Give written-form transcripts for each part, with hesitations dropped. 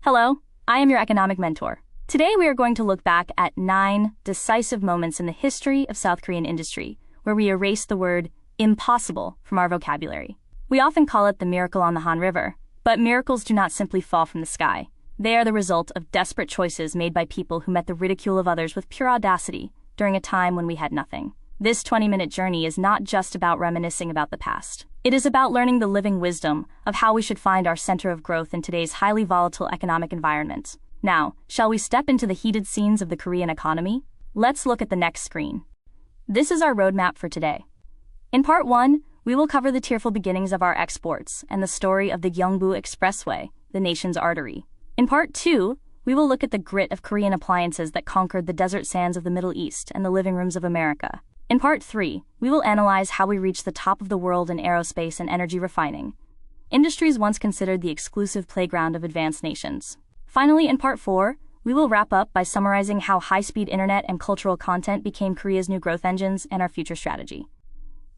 Hello, I am your economic mentor. Today we are going to look back at 9 decisive moments in the history of South Korean industry, where we erase the word impossible from our vocabulary. We often call it the miracle on the Han River, but miracles do not simply fall from the sky. They are the result of desperate choices made by people who met the ridicule of others with pure audacity during a time when we had nothing. This 20-minute journey is not just about reminiscing about the past. It is about learning the living wisdom of how we should find our center of growth in today's highly volatile economic environment. Now, shall we step into the heated scenes of the Korean economy? Let's look at the next screen. This is our roadmap for today. In part 1, we will cover the tearful beginnings of our exports and the story of the Gyeongbu Expressway, the nation's artery. In part 2, we will look at the grit of Korean appliances that conquered the desert sands of the Middle East and the living rooms of America. In part 3, we will analyze how we reached the top of the world in aerospace and energy refining, industries once considered the exclusive playground of advanced nations. Finally, in part 4, we will wrap up by summarizing how high-speed internet and cultural content became Korea's new growth engines and our future strategy.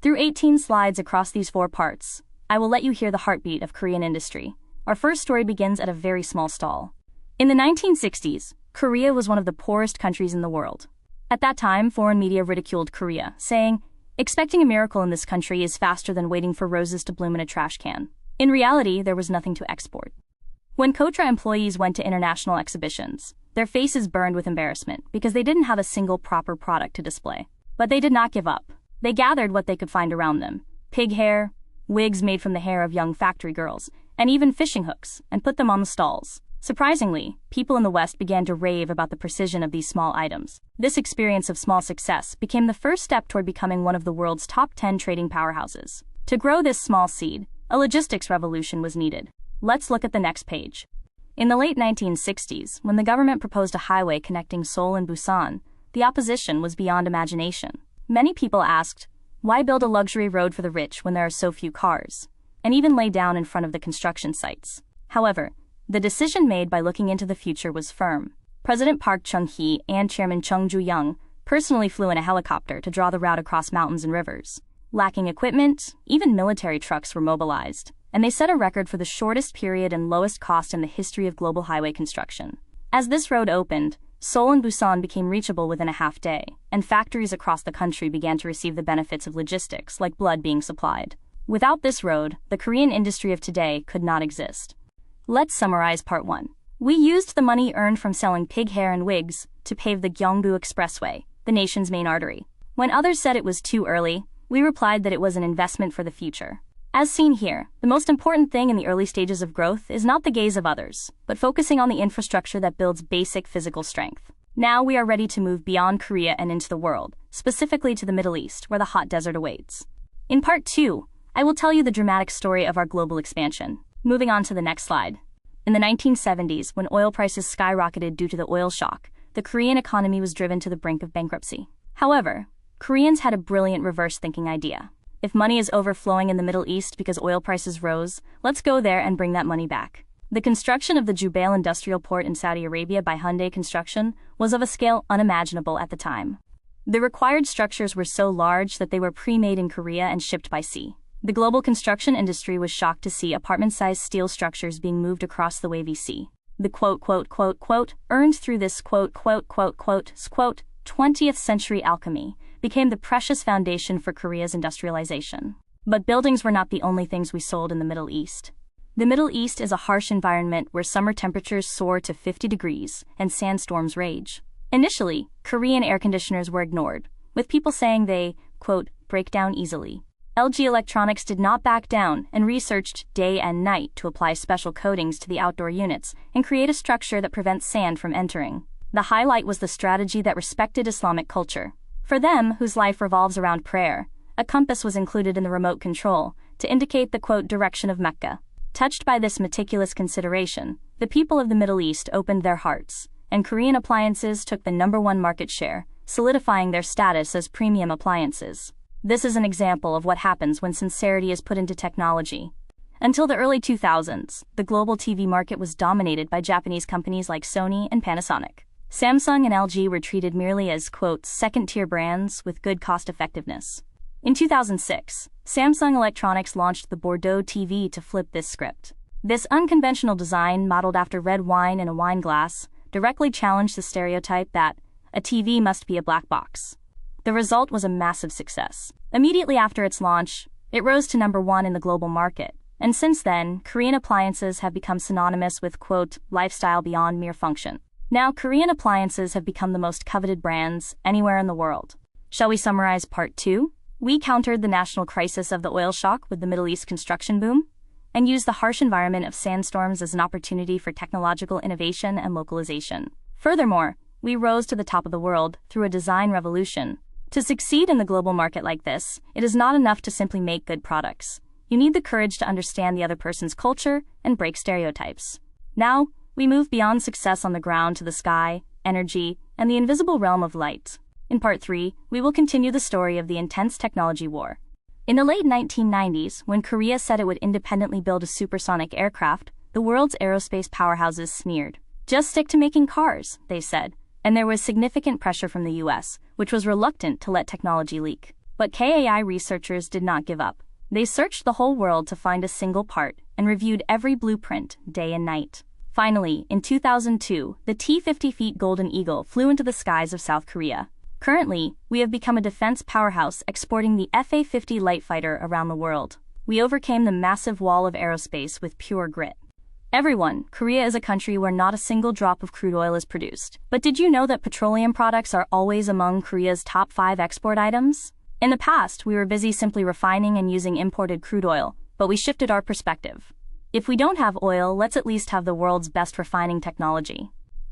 Through 18 slides across these 4 parts, I will let you hear the heartbeat of Korean industry. Our first story begins at a very small stall. In the 1960s, Korea was one of the poorest countries in the world. At that time, foreign media ridiculed Korea, saying, "Expecting a miracle in this country is faster than waiting for roses to bloom in a trash can." In reality, there was nothing to export. When Kotra employees went to international exhibitions, their faces burned with embarrassment because they didn't have a single proper product to display. But they did not give up. They gathered what they could find around them: pig hair, wigs made from the hair of young factory girls, and even fishing hooks, and put them on the stalls. Surprisingly, people in the West began to rave about the precision of these small items. This experience of small success became the first step toward becoming one of the world's top 10 trading powerhouses. To grow this small seed, a logistics revolution was needed. Let's look at the next page. In the late 1960s, when the government proposed a highway connecting Seoul and Busan, the opposition was beyond imagination. Many people asked, why build a luxury road for the rich when there are so few cars? And even lay down in front of the construction sites. However, the decision made by looking into the future was firm. President Park Chung-hee and Chairman Chung Ju-young personally flew in a helicopter to draw the route across mountains and rivers. Lacking equipment, even military trucks were mobilized, and they set a record for the shortest period and lowest cost in the history of global highway construction. As this road opened, Seoul and Busan became reachable within a half day, and factories across the country began to receive the benefits of logistics, like blood being supplied. Without this road, the Korean industry of today could not exist. Let's summarize part 1. We used the money earned from selling pig hair and wigs to pave the Gyeongbu Expressway, the nation's main artery. When others said it was too early, we replied that it was an investment for the future. As seen here, the most important thing in the early stages of growth is not the gaze of others, but focusing on the infrastructure that builds basic physical strength. Now we are ready to move beyond Korea and into the world, specifically to the Middle East, where the hot desert awaits. In part 2, I will tell you the dramatic story of our global expansion. Moving on to the next slide. In the 1970s, when oil prices skyrocketed due to the oil shock, the Korean economy was driven to the brink of bankruptcy. However, Koreans had a brilliant reverse-thinking idea. If money is overflowing in the Middle East because oil prices rose, let's go there and bring that money back. The construction of the Jubail industrial port in Saudi Arabia by Hyundai Construction was of a scale unimaginable at the time. The required structures were so large that they were pre-made in Korea and shipped by sea. The global construction industry was shocked to see apartment-sized steel structures being moved across the wavy sea. The earned through this 20th century alchemy became the precious foundation for Korea's industrialization. But buildings were not the only things we sold in the Middle East. The Middle East is a harsh environment where summer temperatures soar to 50 degrees and sandstorms rage. Initially, Korean air conditioners were ignored, with people saying they, break down easily. LG Electronics did not back down and researched day and night to apply special coatings to the outdoor units and create a structure that prevents sand from entering. The highlight was the strategy that respected Islamic culture. For them, whose life revolves around prayer, a compass was included in the remote control to indicate the direction of Mecca. Touched by this meticulous consideration, the people of the Middle East opened their hearts, and Korean appliances took the #1 market share, solidifying their status as premium appliances. This is an example of what happens when sincerity is put into technology. Until the early 2000s, the global TV market was dominated by Japanese companies like Sony and Panasonic. Samsung and LG were treated merely as, second-tier brands with good cost-effectiveness. In 2006, Samsung Electronics launched the Bordeaux TV to flip this script. This unconventional design, modeled after red wine in a wine glass, directly challenged the stereotype that a TV must be a black box. The result was a massive success. Immediately after its launch, it rose to #1 in the global market, and since then, Korean appliances have become synonymous with, quote, lifestyle beyond mere function. Now, Korean appliances have become the most coveted brands anywhere in the world. Shall we summarize part 2? We countered the national crisis of the oil shock with the Middle East construction boom, and used the harsh environment of sandstorms as an opportunity for technological innovation and localization. Furthermore, we rose to the top of the world through a design revolution. To succeed in the global market like this, it is not enough to simply make good products. You need the courage to understand the other person's culture and break stereotypes. Now, we move beyond success on the ground to the sky, energy, and the invisible realm of light. In part 3, we will continue the story of the intense technology war. In the late 1990s, when Korea said it would independently build a supersonic aircraft, the world's aerospace powerhouses sneered. Just stick to making cars, they said, and there was significant pressure from the US, which was reluctant to let technology leak. But KAI researchers did not give up. They searched the whole world to find a single part and reviewed every blueprint day and night. Finally, in 2002, the T-50 Golden Eagle flew into the skies of South Korea. Currently, we have become a defense powerhouse exporting the Fa-50 light fighter around the world. We overcame the massive wall of aerospace with pure grit. Everyone, Korea is a country where not a single drop of crude oil is produced. But did you know that petroleum products are always among Korea's top 5 export items? In the past, we were busy simply refining and using imported crude oil, but we shifted our perspective. If we don't have oil, let's at least have the world's best refining technology,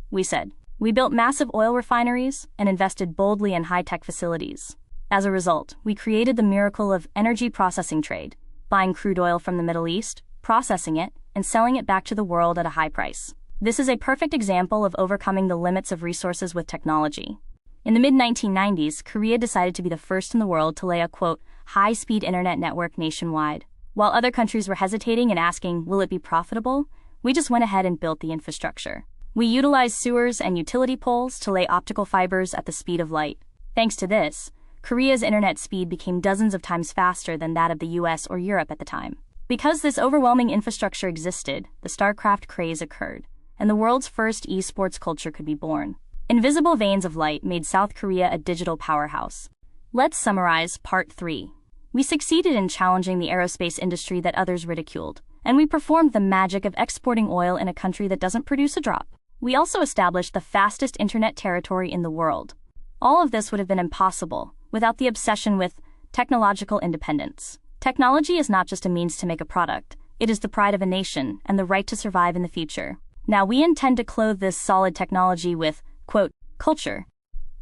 we said. We built massive oil refineries and invested boldly in high-tech facilities. As a result, we created the miracle of energy processing trade, buying crude oil from the Middle East, processing it, and selling it back to the world at a high price. This is a perfect example of overcoming the limits of resources with technology. In the mid-1990s, Korea decided to be the first in the world to lay a, quote, high-speed internet network nationwide. While other countries were hesitating and asking, will it be profitable? We just went ahead and built the infrastructure. We utilized sewers and utility poles to lay optical fibers at the speed of light. Thanks to this, Korea's internet speed became dozens of times faster than that of the US or Europe at the time. Because this overwhelming infrastructure existed, the StarCraft craze occurred, and the world's first esports culture could be born. Invisible veins of light made South Korea a digital powerhouse. Let's summarize part 3. We succeeded in challenging the aerospace industry that others ridiculed, and we performed the magic of exporting oil in a country that doesn't produce a drop. We also established the fastest internet territory in the world. All of this would have been impossible without the obsession with technological independence. Technology is not just a means to make a product, it is the pride of a nation and the right to survive in the future. Now we intend to clothe this solid technology with, quote, culture.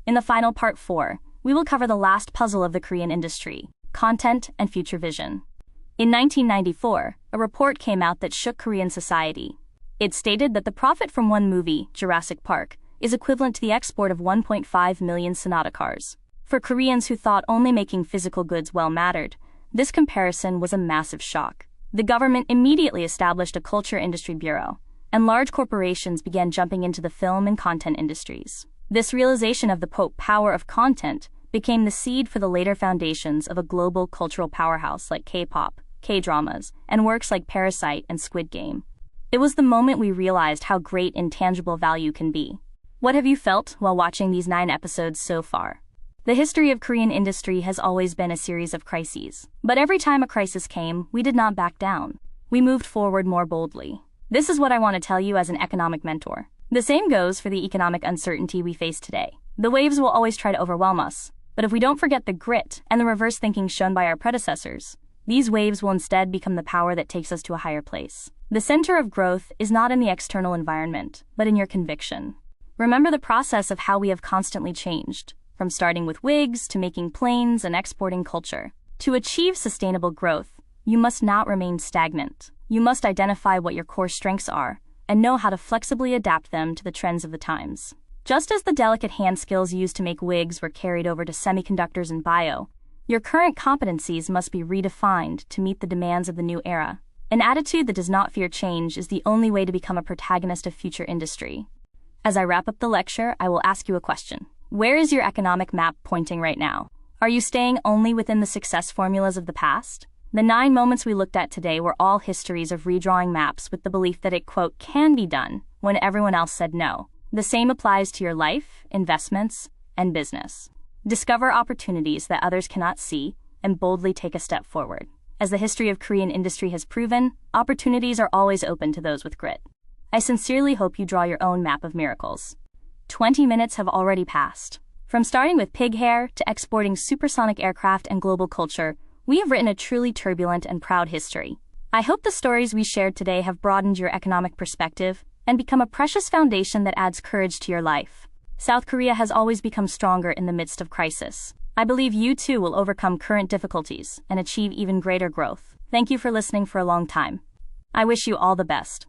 In the final part 4, we will cover the last puzzle of the Korean industry, content and future vision. In 1994, a report came out that shook Korean society. It stated that the profit from one movie, Jurassic Park, is equivalent to the export of 1.5 million Sonata cars. For Koreans who thought only making physical goods well mattered, this comparison was a massive shock. The government immediately established a culture industry bureau, and large corporations began jumping into the film and content industries. This realization of the power of content became the seed for the later foundations of a global cultural powerhouse like K-pop, K-dramas, and works like Parasite and Squid Game. It was the moment we realized how great intangible value can be. What have you felt while watching these 9 episodes so far? The history of Korean industry has always been a series of crises. But every time a crisis came, we did not back down. We moved forward more boldly. This is what I want to tell you as an economic mentor. The same goes for the economic uncertainty we face today. The waves will always try to overwhelm us. But if we don't forget the grit and the reverse thinking shown by our predecessors, these waves will instead become the power that takes us to a higher place. The center of growth is not in the external environment, but in your conviction. Remember the process of how we have constantly changed, from starting with wigs to making planes and exporting culture. To achieve sustainable growth, you must not remain stagnant. You must identify what your core strengths are and know how to flexibly adapt them to the trends of the times. Just as the delicate hand skills used to make wigs were carried over to semiconductors and bio, your current competencies must be redefined to meet the demands of the new era. An attitude that does not fear change is the only way to become a protagonist of future industry. As I wrap up the lecture, I will ask you a question. Where is your economic map pointing right now? Are you staying only within the success formulas of the past? The 9 moments we looked at today were all histories of redrawing maps with the belief that it, quote, can be done when everyone else said no. The same applies to your life, investments, and business. Discover opportunities that others cannot see and boldly take a step forward. As the history of Korean industry has proven, opportunities are always open to those with grit. I sincerely hope you draw your own map of miracles. 20 minutes have already passed. From starting with pig hair to exporting supersonic aircraft and global culture, we have written a truly turbulent and proud history. I hope the stories we shared today have broadened your economic perspective and become a precious foundation that adds courage to your life. South Korea has always become stronger in the midst of crisis. I believe you too will overcome current difficulties and achieve even greater growth. Thank you for listening for a long time. I wish you all the best.